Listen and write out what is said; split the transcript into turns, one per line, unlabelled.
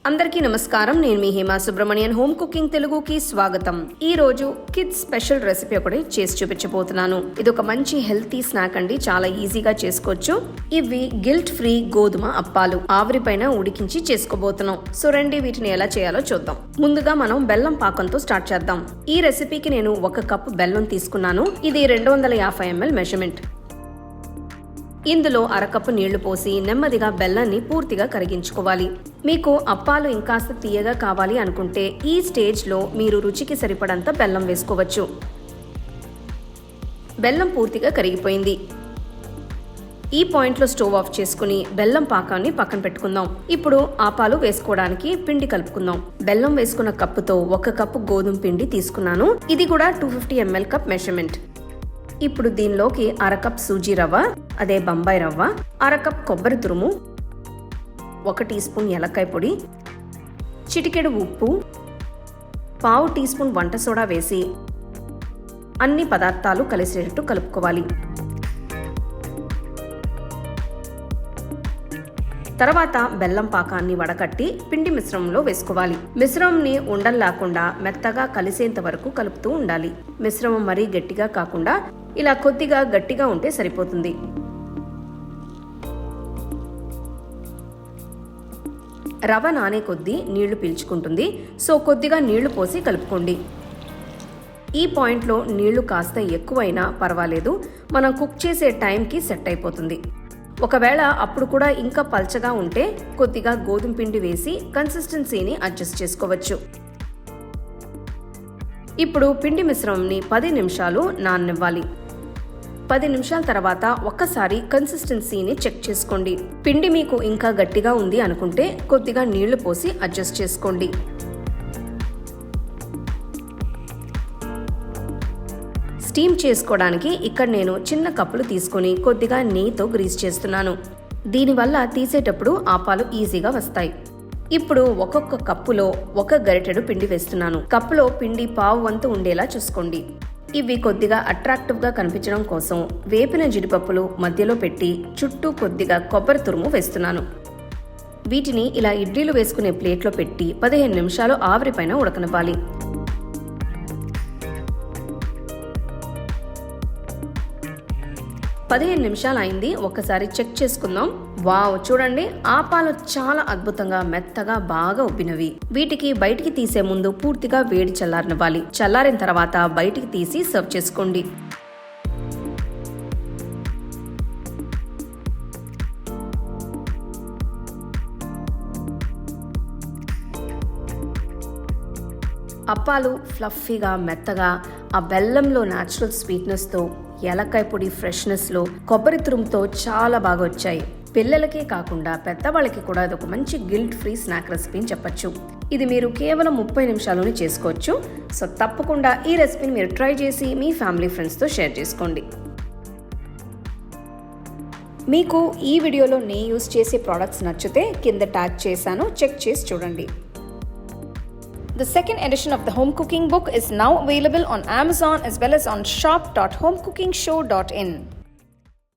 అందరికీ నమస్కారం. నేను మీ హేమా సుబ్రమణియన్. హోమ్ కుకింగ్ తెలుగుకి స్వాగతం. ఈ రోజు కిడ్స్ స్పెషల్ రెసిపీ ఒకటి చేసి చూపించబోతున్నాను. ఇది ఒక మంచి హెల్తీ స్నాక్ అండి, చాలా ఈజీగా చేసుకోవచ్చు. ఇవి గిల్ట్ ఫ్రీ గోధుమ అప్పాలు ఆవిరిపైన ఉడికించి చేసుకోబోతున్నాం. సో రండి వీటిని ఎలా చేయాలో చూద్దాం. ముందుగా మనం బెల్లం పాకంతో స్టార్ట్ చేద్దాం. ఈ రెసిపీకి నేను 1 కప్పు బెల్లం తీసుకున్నాను. ఇది 250 ml మెజర్మెంట్. ఇందులో 1/2 కప్పు నీళ్లు పోసి నెమ్మదిగా బెల్లాన్ని పూర్తిగా కరిగించుకోవాలి. మీకు అప్పాలు ఇంకాస్త తీయగా కావాలి అనుకుంటే ఈ స్టేజ్లో మీరు రుచికి సరిపడంత బెల్లం వేసుకోవచ్చు. బెల్లం పూర్తిగా కరిగిపోయింది. ఈ పాయింట్లో స్టవ్ ఆఫ్ చేసుకుని బెల్లం పాకాన్ని పక్కన పెట్టుకుందాం. ఇప్పుడు ఆపాలు వేసుకోవడానికి పిండి కలుపుకుందాం. బెల్లం వేసుకున్న కప్పుతో 1 కప్పు గోధుమ పిండి తీసుకున్నాను. ఇది కూడా 250 ml కప్ మెజర్మెంట్. ఇప్పుడు దీనిలోకి 1/2 కప్ సూజీ రవ్వ, అదే బొంబాయి రవ్వ, 1/2 కప్ కొబ్బరి తురుము, 1 టీ స్పూన్ ఏలక్కాయ పొడి, చిటికెడు ఉప్పు, 1/2 టీ స్పూన్ వంట సోడా వేసి అన్ని పదార్థాలు కలిసేటట్టు కలుపుకోవాలి. తర్వాత బెల్లం పాకాన్ని వడకట్టి పిండి మిశ్రమంలో వేసుకోవాలి. మిశ్రమంని ఉండల్లాకుండా మెత్తగా కలిసేంత వరకు కలుపుతూ ఉండాలి. మిశ్రమం మరీ గట్టిగా కాకుండా ఇలా కొద్దిగా గట్టిగా ఉంటే సరిపోతుంది. రవ్వ నానే కొద్దీ నీళ్లు పీల్చుకుంటుంది. సో కొద్దిగా నీళ్లు పోసి కలుపుకోండి. ఈ పాయింట్లో నీళ్లు కాస్త ఎక్కువైనా పర్వాలేదు, మనం కుక్ చేసే టైంకి సెట్ అయిపోతుంది. ఒకవేళ అప్పుడు కూడా ఇంకా పల్చగా ఉంటే కొద్దిగా గోధుమ పిండి వేసి కన్సిస్టెన్సీని అడ్జస్ట్ చేసుకోవచ్చు. ఇప్పుడు పిండి మిశ్రమంని 10 నిమిషాలు నాననివ్వాలి. 10 నిమిషాల తర్వాత ఒక్కసారి కన్సిస్టెన్సీని చెక్ చేసుకోండి. పిండి మీకు ఇంకా గట్టిగా ఉంది అనుకుంటే కొద్దిగా నీళ్లు పోసి అడ్జస్ట్ చేసుకోండి. స్టీమ్ చేసుకోవడానికి ఇక్కడ నేను చిన్న కప్పులు తీసుకొని కొద్దిగా నెయ్యితో గ్రీస్ చేస్తున్నాను. దీనివల్ల తీసేటప్పుడు ఆపాలు ఈజీగా వస్తాయి. ఇప్పుడు ఒక్కొక్క కప్పులో 1 గరిటెడు పిండి వేస్తున్నాను. కప్పులో పిండి పావు వంతు ఉండేలా చూసుకోండి. ఇవి కొద్దిగా అట్రాక్టివ్ గా కనిపించడం కోసం వేపిన జీడిపప్పులు మధ్యలో పెట్టి చుట్టూ కొద్దిగా కొబ్బరి తురుము వేస్తున్నాను. వీటిని ఇలా ఇడ్లీలు వేసుకునే ప్లేట్లో పెట్టి 15 నిమిషాలు ఆవిరిపైన ఉడకనివ్వాలి. పదిహేను నిమిషాలు అయింది. ఒక్కసారి చెక్ చేసుకుందాం. వావ్, చూడండి, ఆపాలు చాలా అద్భుతంగా మెత్తగా బాగా ఉబ్బినవి. వీటికి బయటికి తీసే ముందు పూర్తిగా వేడి చల్లారనివ్వాలి. చల్లారిన తర్వాత బయటికి తీసి సర్వ్ చేసుకోండి. అప్పాలు ఫ్లఫీగా మెత్తగా ఆ బెల్లంలో న్యాచురల్ స్వీట్నెస్తో, ఏలక్కాయ పొడి ఫ్రెష్నెస్లో, కొబ్బరి తురుముతో చాలా బాగా వచ్చాయి. పిల్లలకే కాకుండా పెద్దవాళ్ళకి కూడా ఇది ఒక మంచి గిల్ట్ ఫ్రీ స్నాక్ రెసిపీ అని చెప్పచ్చు. ఇది మీరు కేవలం 30 నిమిషాల్లోనే చేసుకోవచ్చు. సో తప్పకుండా ఈ రెసిపీని మీరు ట్రై చేసి మీ ఫ్యామిలీ ఫ్రెండ్స్తో షేర్ చేసుకోండి. మీకు ఈ వీడియోలో నేను యూజ్ చేసే ప్రోడక్ట్స్ నచ్చితే కింద ట్యాగ్ చేశాను, చెక్ చేసి చూడండి. The second edition of the home cooking book is now available on Amazon as well as on shop.homecookingshow.in.